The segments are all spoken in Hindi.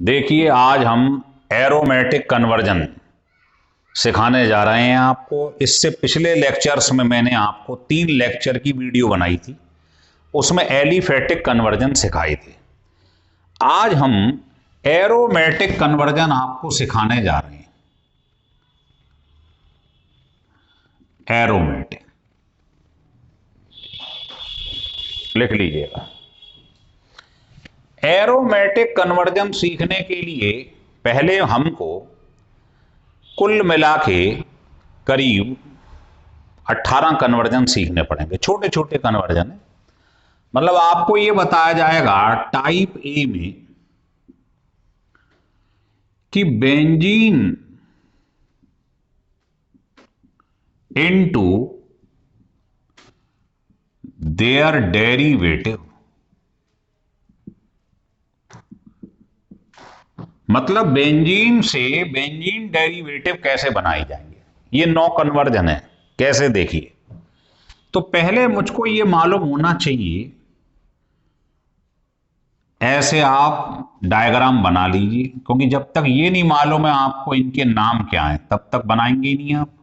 देखिए, आज हम एरोमेटिक कन्वर्जन सिखाने जा रहे हैं आपको। इससे पिछले लेक्चर्स में मैंने आपको 3 लेक्चर की वीडियो बनाई थी, उसमें एलिफैटिक कन्वर्जन सिखाए थे। आज हम एरोमेटिक कन्वर्जन आपको सिखाने जा रहे हैं। एरोमेटिक लिख लीजिएगा। एरोमेटिक कन्वर्जन सीखने के लिए पहले हमको कुल मिला के करीब 18 कन्वर्जन सीखने पड़ेंगे। छोटे छोटे कन्वर्जन है, मतलब आपको ये बताया जाएगा टाइप ए में कि बेंजीन इनटू देयर डेरिवेटिव, मतलब बेंजीन से बेंजीन डेरिवेटिव कैसे बनाई जाएंगे। ये 9 कन्वर्जन है, कैसे देखिए। तो पहले मुझको ये मालूम होना चाहिए, ऐसे आप डायग्राम बना लीजिए, क्योंकि जब तक ये नहीं मालूम है आपको इनके नाम क्या हैं तब तक बनाएंगे ही नहीं आप।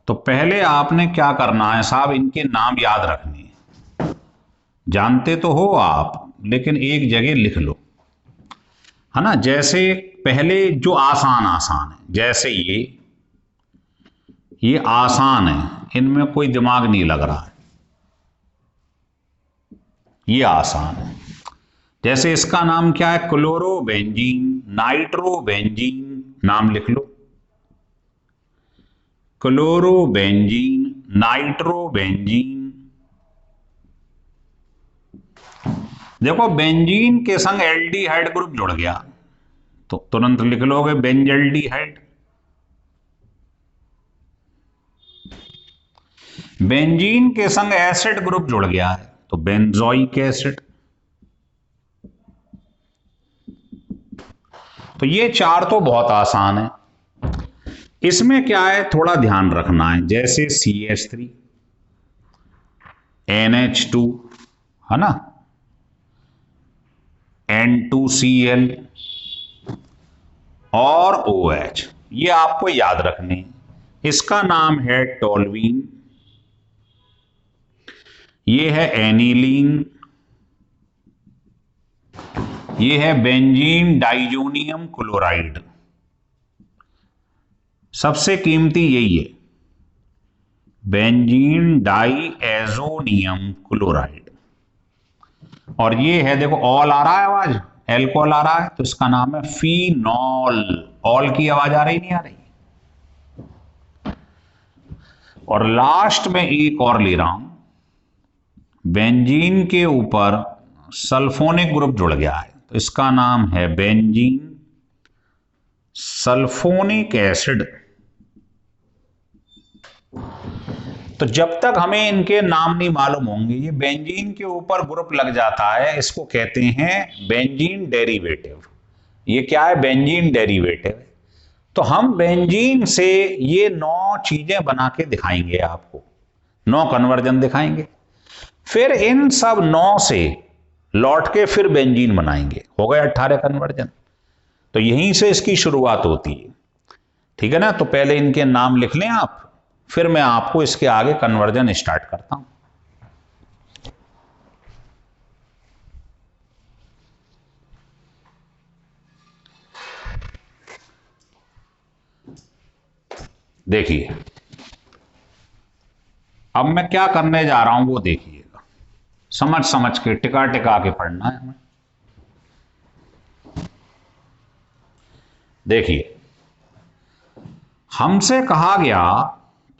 तो पहले आपने क्या करना है साहब, इनके नाम याद रखने हैं। जानते तो हो आप, लेकिन एक जगह लिख लो, है ना। जैसे पहले जो आसान आसान है, जैसे ये आसान है, इनमें कोई दिमाग नहीं लग रहा है, ये आसान है। जैसे इसका नाम क्या है, क्लोरोबेंजीन, नाइट्रोबेंजीन, नाम लिख लो। Chlorobenzene, nitrobenzene. देखो, बेंजीन के संग एल्डिहाइड ग्रुप जुड़ गया तो तुरंत लिख लोगे बेंजल्डिहाइड। बेंजीन के संग एसिड ग्रुप जुड़ गया है तो बेंजोइक एसिड। तो ये 4 तो बहुत आसान है। इसमें क्या है, थोड़ा ध्यान रखना है। जैसे CH3, NH2, है ना, N2Cl और OH, ये आपको याद रखने हैं। इसका नाम है टोल्यूइन, ये है एनिलीन, ये है बेंजीन डाइजोनियम क्लोराइड। सबसे कीमती यही है, बेंजीन डाइएजोनियम क्लोराइड। और ये है, देखो ऑल आ रहा है आवाज, एल्कोहल आ रहा है, तो इसका नाम है फिनॉल। ऑल की आवाज आ रही नहीं आ रही। और लास्ट में एक और ले रहा हूं, बेंजीन के ऊपर सल्फोनिक ग्रुप जुड़ गया है तो इसका नाम है बेंजीन सल्फोनिक एसिड। तो जब तक हमें इनके नाम नहीं मालूम होंगे, ये बेंजीन के ऊपर ग्रुप लग जाता है, इसको कहते हैं बेंजीन डेरिवेटिव। ये क्या है, बेंजीन डेरिवेटिव। तो हम बेंजीन से ये 9 चीजें बना के दिखाएंगे आपको, 9 कन्वर्जन दिखाएंगे। फिर इन सब 9 से लौट के फिर बेंजीन बनाएंगे, हो गए 18 कन्वर्जन। तो यहीं से इसकी शुरुआत होती है, ठीक है ना। तो पहले इनके नाम लिख लें आप, फिर मैं आपको इसके आगे कन्वर्जन स्टार्ट करता हूं। देखिए, अब मैं क्या करने जा रहा हूं वो देखिएगा, समझ समझ के, टिका टिका के पढ़ना है हमें। देखिए, हमसे कहा गया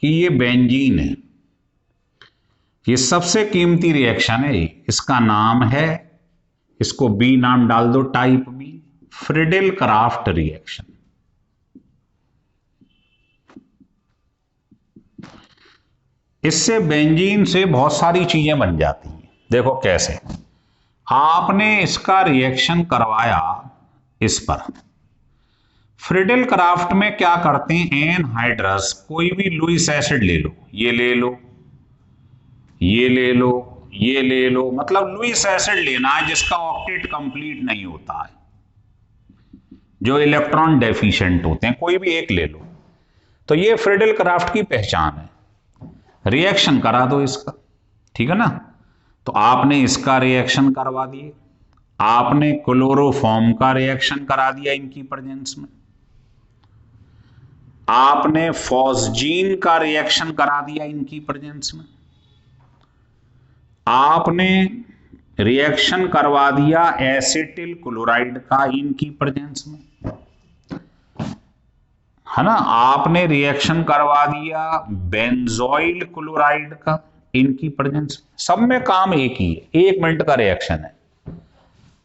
कि ये बेंजीन है, ये सबसे कीमती रिएक्शन है, इसका नाम है, इसको बी नाम डाल दो, टाइप बी, फ्रिडेल क्राफ्ट रिएक्शन। इससे बेंजीन से बहुत सारी चीजें बन जाती हैं। देखो कैसे, आपने इसका रिएक्शन करवाया इस पर, फ्रिडल क्राफ्ट में क्या करते हैं, एनहाइड्रस कोई भी लुईस एसिड ले लो, ये ले लो, ये ले लो, ये ले लो, मतलब लुईस एसिड लेना है जिसका ऑक्टेट कंप्लीट नहीं होता है, जो इलेक्ट्रॉन डेफिशिएंट होते हैं, कोई भी एक ले लो। तो ये फ्रिडल क्राफ्ट की पहचान है। रिएक्शन करा दो इसका, ठीक है ना। तो आपने इसका रिएक्शन करवा दिए, आपने क्लोरोफॉर्म का रिएक्शन करा दिया इनकी प्रेजेंस में, आपने फॉस्जीन का रिएक्शन करा दिया इनकी प्रेजेंस में, आपने रिएक्शन करवा दिया एसिटिल क्लोराइड का इनकी प्रेजेंस में, है ना। आपने रिएक्शन करवा दिया बेंजोइल क्लोराइड का इनकी प्रेजेंस में। सब में काम एक ही है, 1 मिनट का रिएक्शन है।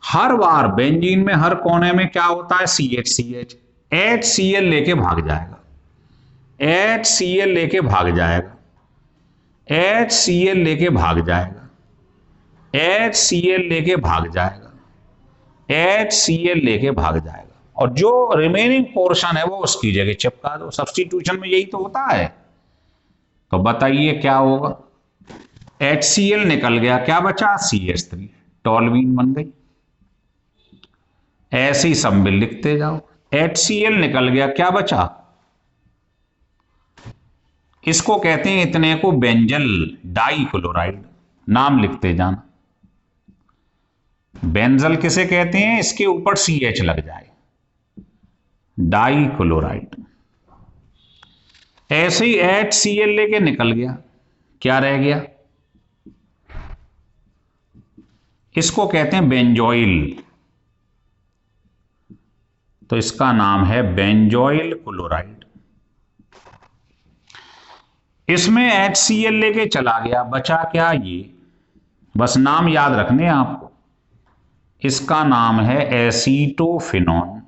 हर बार बेंजीन में हर कोने में क्या होता है, CH HCl लेके भाग जाएगा, HCl लेके भाग जाएगा, HCl लेके भाग जाएगा, HCl लेके भाग जाएगा, HCl लेके भाग जाएगा, और जो रिमेनिंग पोर्शन है वो उसकी जगह चिपका दो। सब्स्टिट्यूशन में यही तो होता है। तो बताइए क्या होगा, HCl निकल गया, क्या बचा, CH3, टॉल्यूइन बन गई। ऐसे ही सब में लिखते जाओ। HCl निकल गया, क्या बचा, इसको कहते हैं इतने को बेंजल डाइक्लोराइड, नाम लिखते जाना। बेंजल किसे कहते हैं, इसके ऊपर CH लग जाए, डाइक्लोराइड। ऐसे ही HCl लेके निकल गया, क्या रह गया, इसको कहते हैं बेंजोइल, तो इसका नाम है बेंजोइल क्लोराइड। इसमें HCl लेके चला गया, बचा क्या, ये बस नाम याद रखने आपको, इसका नाम है एसीटोफिनॉन।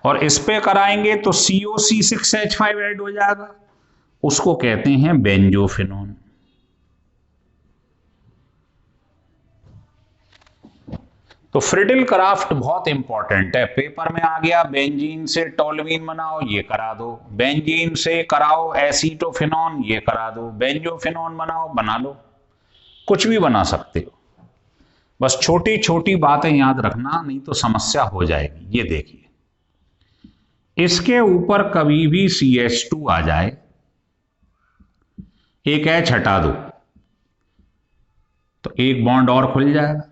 और इस पे कराएंगे तो COC6H5 ऐड हो जाएगा, उसको कहते हैं बेंजोफिनॉन। तो फ्रिडल क्राफ्ट बहुत इंपॉर्टेंट है, पेपर में आ गया, बेंजीन से टॉल्यूइन बनाओ, ये करा दो, बेंजीन से कराओ एसीटोफिनॉन, ये करा दो, बेंजोफिनॉन बनाओ, बना लो, कुछ भी बना सकते हो। बस छोटी छोटी बातें याद रखना, नहीं तो समस्या हो जाएगी। ये देखिए, इसके ऊपर कभी भी CH2 आ जाए, एक H हटा दो तो एक बॉन्ड और खुल जाएगा,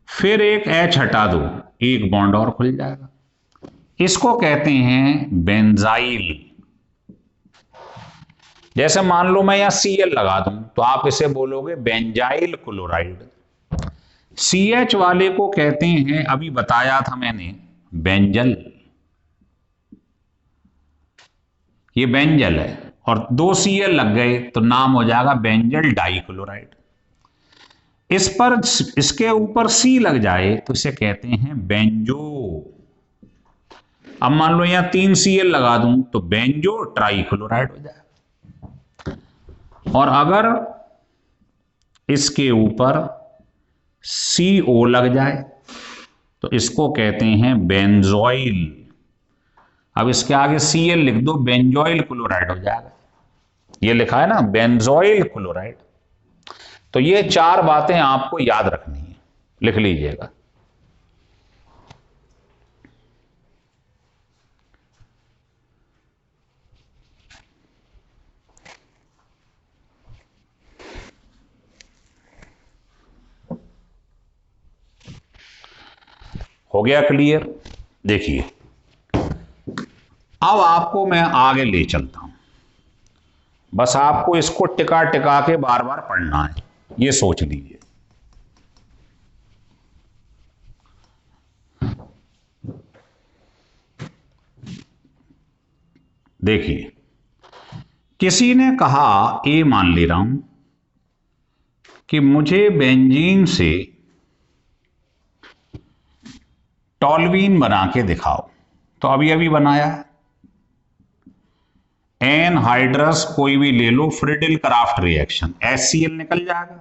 फिर एक H हटा दो, एक बॉन्ड और खुल जाएगा। इसको कहते हैं बेंजाइल। जैसे मान लो मैं यहां Cl लगा दूं तो आप इसे बोलोगे बेंजाइल क्लोराइड। CH वाले को कहते हैं, अभी बताया था मैंने, बेंजल। ये बेंजल है और 2 Cl लग गए तो नाम हो जाएगा बेंजल डाइक्लोराइड। इस पर, इसके ऊपर C लग जाए तो इसे कहते हैं बेंजो। अब मान लो यहां 3 Cl लगा दूं तो बेंजो ट्राइक्लोराइड हो जाएगा। और अगर इसके ऊपर CO लग जाए तो इसको कहते हैं बेंजोइल। अब इसके आगे Cl लिख दो, बेंजोइल क्लोराइड हो जाएगा। ये लिखा है ना, बेंजोइल क्लोराइड। तो ये 4 बातें आपको याद रखनी है, लिख लीजिएगा। हो गया क्लियर। देखिए, अब आपको मैं आगे ले चलता हूं, बस आपको इसको टिका टिका के बार बार पढ़ना है, ये सोच लीजिए। देखिए, किसी ने कहा, ए मान ले रहा हूं कि मुझे बेंजीन से टॉल्यूइन बना के दिखाओ, तो अभी अभी बनाया है। एनहाइड्रस कोई भी ले लो, फ्रिडल क्राफ्ट रिएक्शन, HCl निकल जाएगा,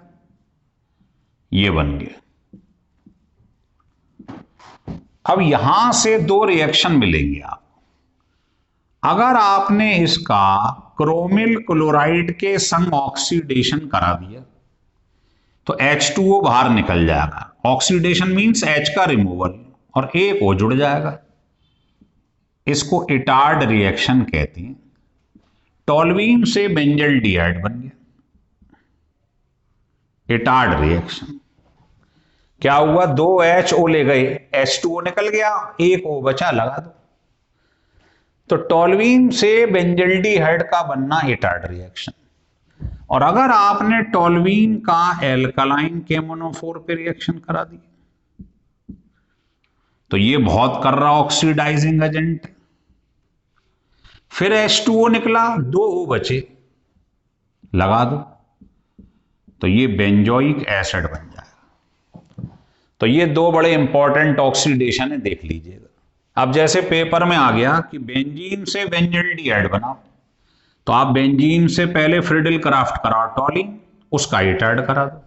ये बन गया। अब यहां से दो रिएक्शन मिलेंगे आप। अगर आपने इसका क्रोमिल क्लोराइड के संग ऑक्सीडेशन करा दिया तो H2O बाहर निकल जाएगा। ऑक्सीडेशन मींस H का रिमूवल, और एक O जुड़ जाएगा। इसको इटार्ड रिएक्शन कहते हैं। टोल्यूइन से बेंजल्डिहाइड बन गया, इटार्ड रिएक्शन। क्या हुआ, दो HO ले गए, H2O निकल गया, एक O बचा, लगा दो। तो टोल्यूइन से बेंजल्डिहाइड का बनना इटार्ड रिएक्शन। और अगर आपने टोल्यूइन का एल्कलाइन केमोनोफोर पे रिएक्शन करा दिया तो ये बहुत कर रहा ऑक्सीडाइजिंग एजेंट। फिर H2O निकला, दो O बचे, लगा दो, तो ये बेंजोइक एसिड बन जाएगा। तो ये दो बड़े इंपॉर्टेंट ऑक्सीडेशन है, देख लीजिएगा। अब जैसे पेपर में आ गया कि बेंजीन से बेंजल्डिहाइड बनाओ, तो आप बेंजीन से पहले फ्रिडल क्राफ्ट कराओ टोलिन, उसका इटार्ड करा दो।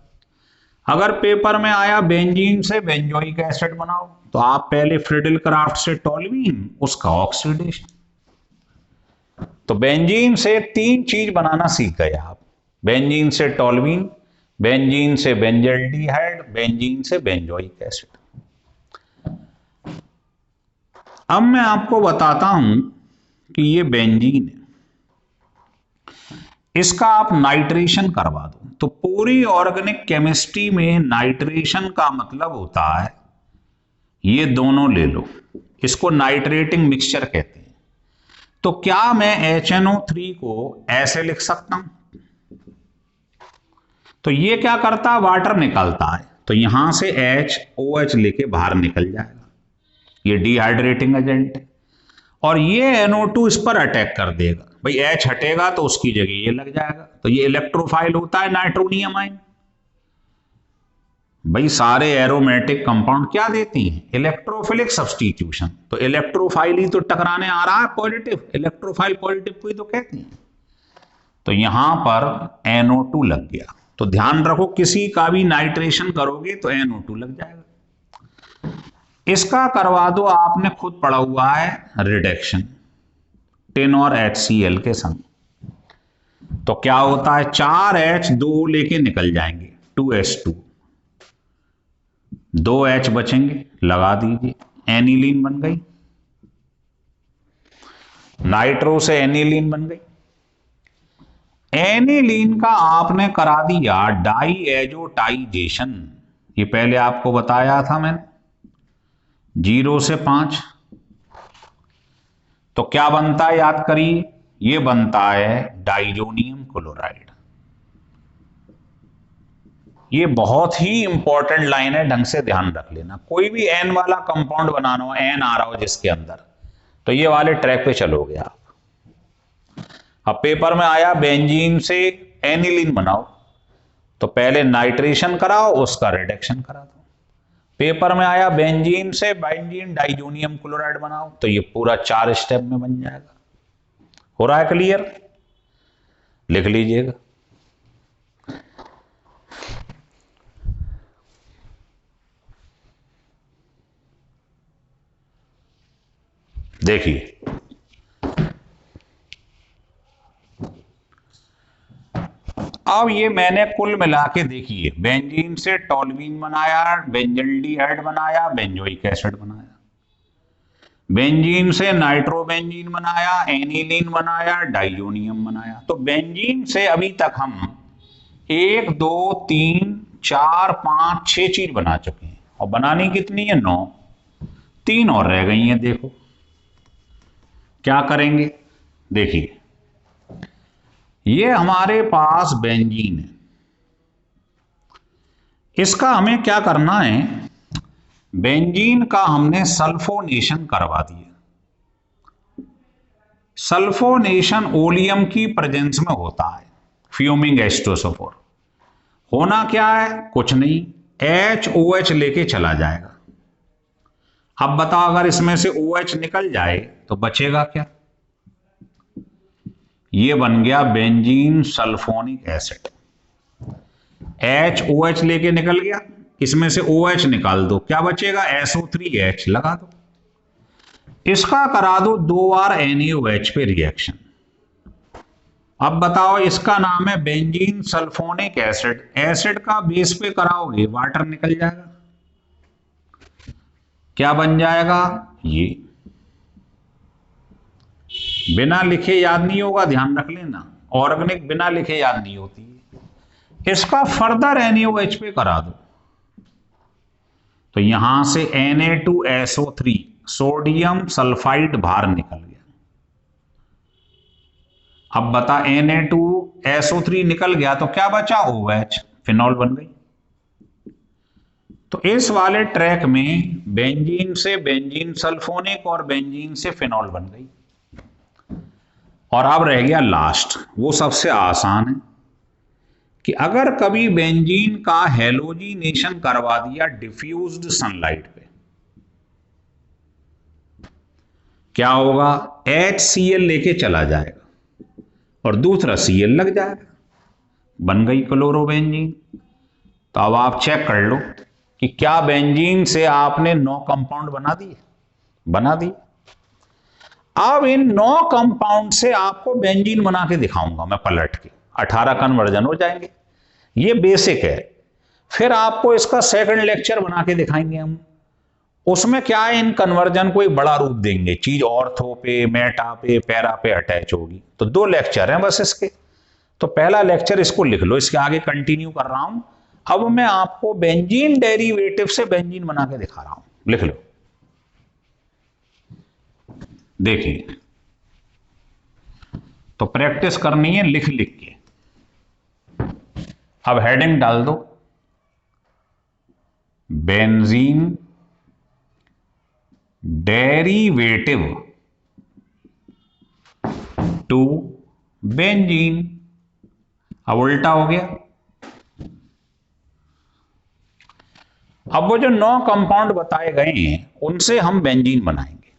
अगर पेपर में आया बेंजीन से बेंजोइक एसिड बनाओ, तो आप पहले फ्रिडल क्राफ्ट से टोल्यूइन, उसका ऑक्सीडेशन। तो बेंजीन से तीन चीज बनाना सीख गए आप। बेंजीन से टोल्यूइन, बेंजीन से बेंजल्डिहाइड, बेंजीन से बेंजोइक एसिड। अब मैं आपको बताता हूं कि ये बेंजीन है, इसका आप नाइट्रेशन करवा दो। तो पूरी ऑर्गेनिक केमिस्ट्री में नाइट्रेशन का मतलब होता है, ये दोनों ले लो, इसको नाइट्रेटिंग मिक्सचर कहते हैं। तो क्या मैं HNO3 को ऐसे लिख सकता हूं? तो ये क्या करता है, वाटर निकालता है, तो यहां से OH लेके बाहर निकल जाएगा, ये डिहाइड्रेटिंग एजेंट है। और ये NO2 इस पर अटैक कर देगा, भाई H हटेगा तो उसकी जगह ये लग जाएगा, तो ये इलेक्ट्रोफाइल होता है नाइट्रोनियम आयन। भाई सारे एरोमेटिक कंपाउंड क्या देती हैं, इलेक्ट्रोफिलिक सब्स्टिट्यूशन। तो इलेक्ट्रोफाइल ही तो टकराने आ रहा है पॉजिटिव, इलेक्ट्रोफाइल पॉजिटिव को ही तो कहते हैं। तो यहां पर NO2 लग गया। तो ध्यान रखो, किसी का भी नाइट्रेशन करोगे तो NO2 लग जाएगा। इसका करवा दो, आपने खुद पढ़ा हुआ है रिडक्शन, टिन और HCl के संग। तो क्या होता है, 4H 2 लेके निकल जाएंगे, 2H2, 2H बचेंगे, लगा दीजिए, एनिलीन बन गई, नाइट्रो से एनिलीन बन गई। एनिलीन का आपने करा दिया डाईएजोटाइजेशन, ये पहले आपको बताया था मैंने, 0 से 5। तो क्या बनता है, याद करिए, ये बनता है डाइजोनियम क्लोराइड। ये बहुत ही इंपॉर्टेंट लाइन है, ढंग से ध्यान रख लेना। कोई भी N वाला कंपाउंड बनाना हो, N आ रहा हो जिसके अंदर, तो ये वाले ट्रैक पे चलोगे आप। अब पेपर में आया बेंजीन से एनिलीन बनाओ, तो पहले नाइट्रेशन कराओ, उसका रिडक्शन करा दो। पेपर में आया बेंजीन से बेंजीन डाइजोनियम क्लोराइड बनाओ, तो ये पूरा 4 स्टेप में बन जाएगा। हो रहा है क्लियर? लिख लीजिएगा। देखिए, अब ये मैंने कुल मिला के, देखिए, बेंजीन से टोल्यूइन बनाया, बेंजल्डिहाइड बनाया, बेंजोइक एसिड बनाया, बेंजीन से नाइट्रोबेंजीन बनाया, एनिलीन बनाया, डाइजोनियम बनाया। तो बेंजीन से अभी तक हम 1 2 3 4 5 6 चीज बना चुके हैं, और बनानी कितनी है, 9। 3 और रह गई हैं। देखो क्या करेंगे, देखिए, ये हमारे पास बेंजीन है, इसका हमें क्या करना है, बेंजीन का हमने सल्फोनेशन करवा दिया। सल्फोनेशन ओलियम की प्रेजेंस में होता है, फ्यूमिंग H2SO4। होना क्या है, कुछ नहीं, HOH लेके चला जाएगा। अब बताओ, अगर इसमें से OH निकल जाए तो बचेगा क्या, ये बन गया बेंजीन सल्फोनिक एसिड। HOH लेके निकल गया, इसमें से OH निकाल दो, क्या बचेगा? SO3H लगा दो। इसका करा दो 2 बार NaOH पे रिएक्शन। अब बताओ, इसका नाम है बेंजीन सल्फोनिक एसिड। एसिड का बेस पे कराओगे, वाटर निकल जाएगा। क्या बन जाएगा? ये बिना लिखे याद नहीं होगा, ध्यान रख लेना। ऑर्गेनिक बिना लिखे याद नहीं होती है। इसका फर्दर NaOH पे करा दो, तो यहां से Na2SO3 सोडियम सल्फाइड बाहर निकल गया। अब बता, Na2SO3 निकल गया तो क्या बचा? OH, फिनॉल बन गई। तो इस वाले ट्रैक में बेंजीन से बेंजीन सल्फोनिक और बेंजीन से फिनॉल बन गई। और अब रह गया लास्ट, वो सबसे आसान है कि अगर कभी बेंजीन का हेलोजिनेशन करवा दिया डिफ्यूज्ड सनलाइट पे, क्या होगा? HCl लेके चला जाएगा और दूसरा Cl लग जाएगा, बन गई क्लोरोबेंजीन। तो अब आप चेक कर लो कि क्या बेंजीन से आपने 9 कंपाउंड बना दिए। अब इन 9 कंपाउंड से आपको बेंजीन बना के दिखाऊंगा मैं पलट के, 18 कन्वर्जन हो जाएंगे। ये बेसिक है। फिर आपको इसका सेकंड लेक्चर बना के दिखाएंगे हम। उसमें क्या है, इन कन्वर्जन को एक बड़ा रूप देंगे, चीज ऑर्थो पे, मेटा पे, पैरा पे अटैच होगी। तो 2 लेक्चर हैं बस इसके। तो पहला लेक्चर इसको लिख लो, इसके आगे कंटिन्यू कर रहा हूं। अब मैं आपको बेंजीन डेरिवेटिव से बेंजीन बना के दिखा रहा हूं, लिख लो। देखिए, तो प्रैक्टिस करनी है लिख लिख के। अब हेडिंग डाल दो, बेंजीन डेरिवेटिव टू बेंजीन। अब उल्टा हो गया। अब वो जो 9 कंपाउंड बताए गए हैं उनसे हम बेंजीन बनाएंगे,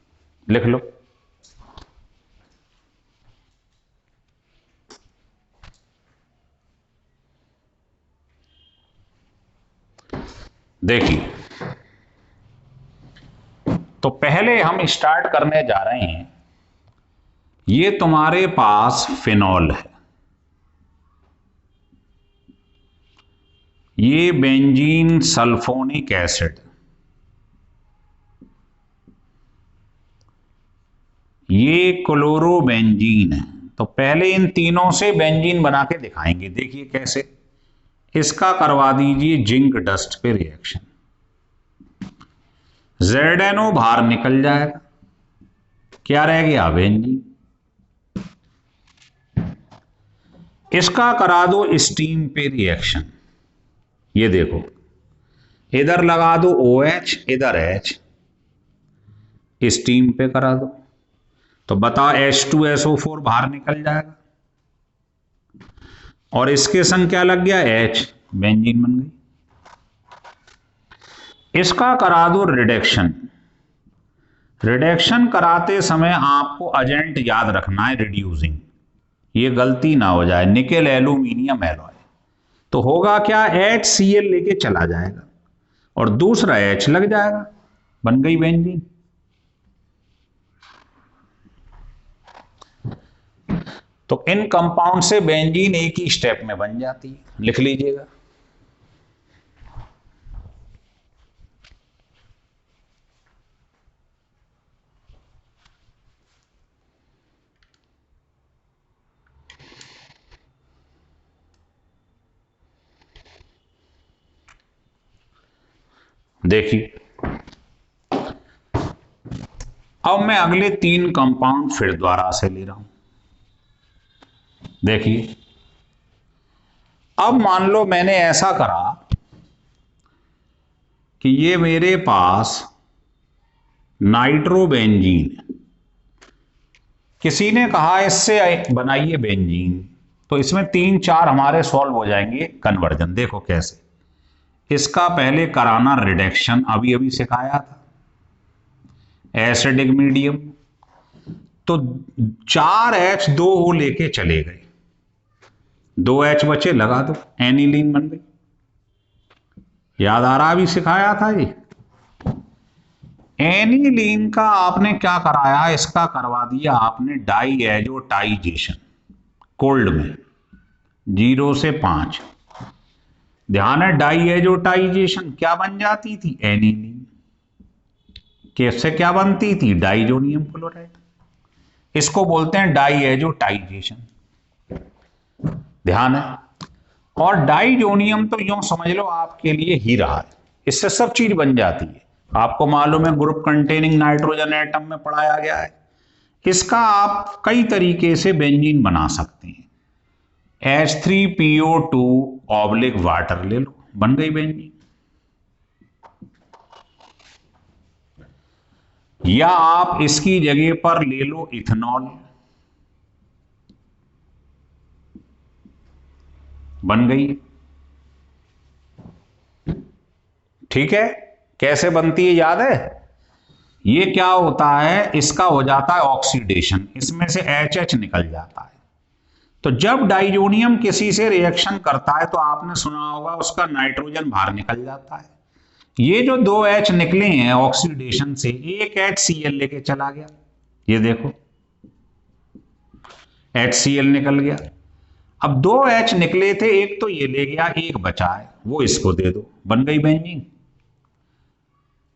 लिख लो। देखिए, तो पहले हम स्टार्ट करने जा रहे हैं। ये तुम्हारे पास फिनॉल है, ये बेंजीन सल्फोनिक एसिड, ये क्लोरोबेंजीन है। तो पहले इन तीनों से बेंजीन बना के दिखाएंगे। देखिए कैसे। इसका करवा दीजिए जिंक डस्ट पे रिएक्शन, ZNO बाहर निकल जाएगा, क्या रह गया? बेंजीन। इसका करा दो स्टीम पे रिएक्शन, ये देखो, इधर लगा दो OH, इधर H, स्टीम पे करा दो, तो बता H2SO4 बाहर निकल जाएगा और इसके संग क्या लग गया? H, बेंजीन बन गई। इसका करा दो रिडक्शन। रिडक्शन कराते समय आपको एजेंट याद रखना है, रिड्यूसिंग, ये गलती ना हो जाए, निकेल एल्यूमिनियम एलॉय। तो होगा क्या? HCl लेके चला जाएगा और दूसरा H लग जाएगा, बन गई बेंजीन। तो इन कंपाउंड से बेंजीन एक ही स्टेप में बन जाती है, लिख लीजिएगा। देखिए, अब मैं अगले 3 कंपाउंड फिर दोबारा से ले रहा हूं। देखिए, अब मान लो मैंने ऐसा करा कि ये मेरे पास नाइट्रोबेंजीन है, किसी ने कहा इससे बनाइए बेंजीन, तो इसमें 3-4 हमारे सॉल्व हो जाएंगे कन्वर्जन। देखो कैसे। इसका पहले कराना रिडक्शन, अभी अभी सिखाया था, एसिडिक मीडियम, तो 4H 2 हो लेके चले गए, 2H बचे, लगा दो, एनिलीन बन गई। याद आ रहा, अभी सिखाया था ये। एनिलीन का आपने क्या कराया, इसका करवा दिया आपने डाईएजोटाइजेशन कोल्ड में 0 से 5। ध्यान है, डाईएजोटाइजेशन क्या बन जाती थी, एनिलीन। कैसे क्या बनती थी, डाइजोनियम क्लोराइड। इसको बोलते हैं डाईएजोटाइजेशन। ध्यान है। और डाइजोनियम तो यूं समझ लो आपके लिए हीरा है, इससे सब चीज बन जाती है। आपको मालूम है ग्रुप कंटेनिंग नाइट्रोजन एटम में पढ़ाया गया है। इसका आप कई तरीके से बेंजीन बना सकते हैं। H3PO2 ऑब्लिक वाटर ले लो, बन गई बेंजीन। या आप इसकी जगह पर ले लो इथेनॉल, बन गई। ठीक है, कैसे बनती है याद है? ये क्या होता है, इसका हो जाता है ऑक्सीडेशन, इसमें से HH निकल जाता है। तो जब डाइजोनियम किसी से रिएक्शन करता है तो आपने सुना होगा उसका नाइट्रोजन बाहर निकल जाता है। ये जो 2 H निकले हैं ऑक्सीडेशन से, एक HCl लेके चला गया, ये देखो HCl निकल गया। अब 2 H निकले थे, एक तो ये ले गया, एक बचा है, वो इसको दे दो, बन गई बेंजीन।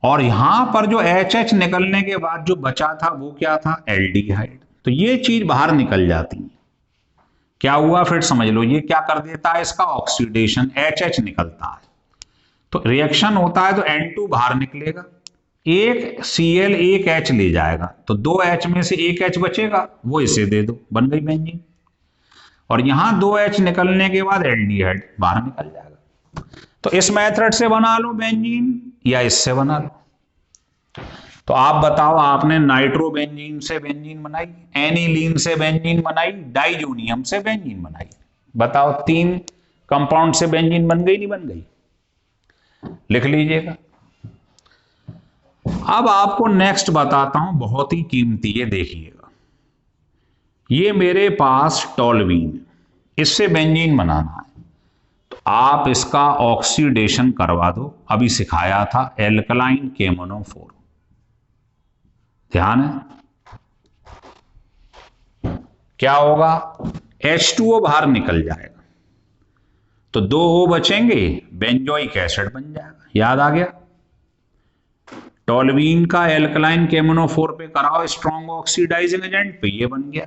और यहां पर जो HH निकलने के बाद जो बचा था वो क्या था, एल्डिहाइड। तो ये चीज बाहर निकल जाती है। क्या हुआ फिर समझ लो, ये क्या कर देता है, इसका ऑक्सीडेशन, HH निकलता है। तो रिएक्शन होता है तो N2 बाहर निकलेगा, एक Cl एक H ले जाएगा, तो 2 H में से एक H बचेगा, वो इसे दे दो, बन गई बेंजीन। और यहां 2 H निकलने के बाद एल्डिहाइड बाहर निकल जाएगा। तो इस मेथड से बना लो बेंजीन या इससे बना लो। तो आप बताओ, आपने नाइट्रोबेंजीन से बेंजीन बनाई, एनिलीन से बेंजीन बनाई, डाइजोनियम से बेंजीन बनाई। बताओ 3 कंपाउंड से बेंजीन बन गई नहीं बन गई? लिख लीजिएगा। अब आपको नेक्स्ट बताता हूं, बहुत ही कीमती, ये देखिएगा। ये मेरे पास टोल्यूइन, इससे बेंजीन बनाना है, तो आप इसका ऑक्सीडेशन करवा दो। अभी सिखाया था एल्कलाइन KMnO4। ध्यान है, क्या होगा, H2O बाहर निकल जाएगा, तो 2 O बचेंगे, बेंजोइक एसिड बन जाएगा। याद आ गया? टोल्यूइन का एल्कलाइन KMnO4 पे कराओ स्ट्रॉन्ग ऑक्सीडाइजिंग एजेंट पे, ये बन गया।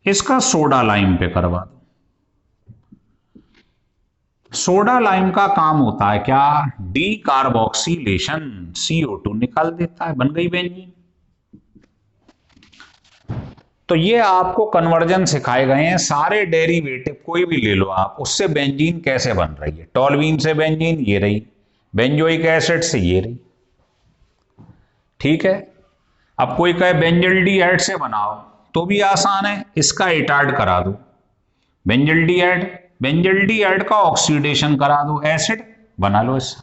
इसका सोडा लाइम पे करवा दो। सोडा लाइम का काम होता है क्या, डी कार्बोक्सिलेशन, CO2 निकाल देता है, बन गई बेंजीन। तो ये आपको कन्वर्जन सिखाए गए हैं, सारे डेरिवेटिव कोई भी ले लो आप, उससे बेंजीन कैसे बन रही है। टोल्यूइन से बेंजीन ये रही, बेंजोइक एसिड से ये रही। ठीक है, अब कोई कहे बेंजल्डिहाइड से बनाओ तो भी आसान है, इसका इटार्ड करा दो, बेंजल्डिहाइड का ऑक्सीडेशन करा दो, एसिड बना लो इससे,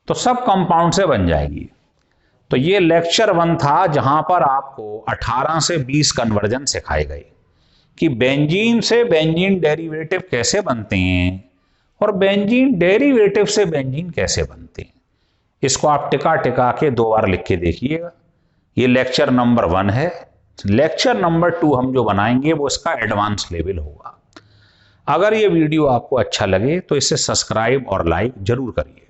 तो सब कंपाउंड से बन जाएगी। तो ये लेक्चर 1 था जहां पर आपको 18 से 20 कन्वर्जन सिखाए गए कि बेंजीन से बेंजीन डेरिवेटिव कैसे बनते हैं और बेंजीन डेरिवेटिव से बेंजीन कैसे बनते हैं। इसको आप टिका टिका के 2 बार लिख के देखिएगा। ये लेक्चर नंबर 1 है। लेक्चर नंबर 2 हम जो बनाएंगे वो इसका एडवांस लेवल होगा। अगर ये वीडियो आपको अच्छा लगे तो इसे सब्सक्राइब और लाइक जरूर करिए।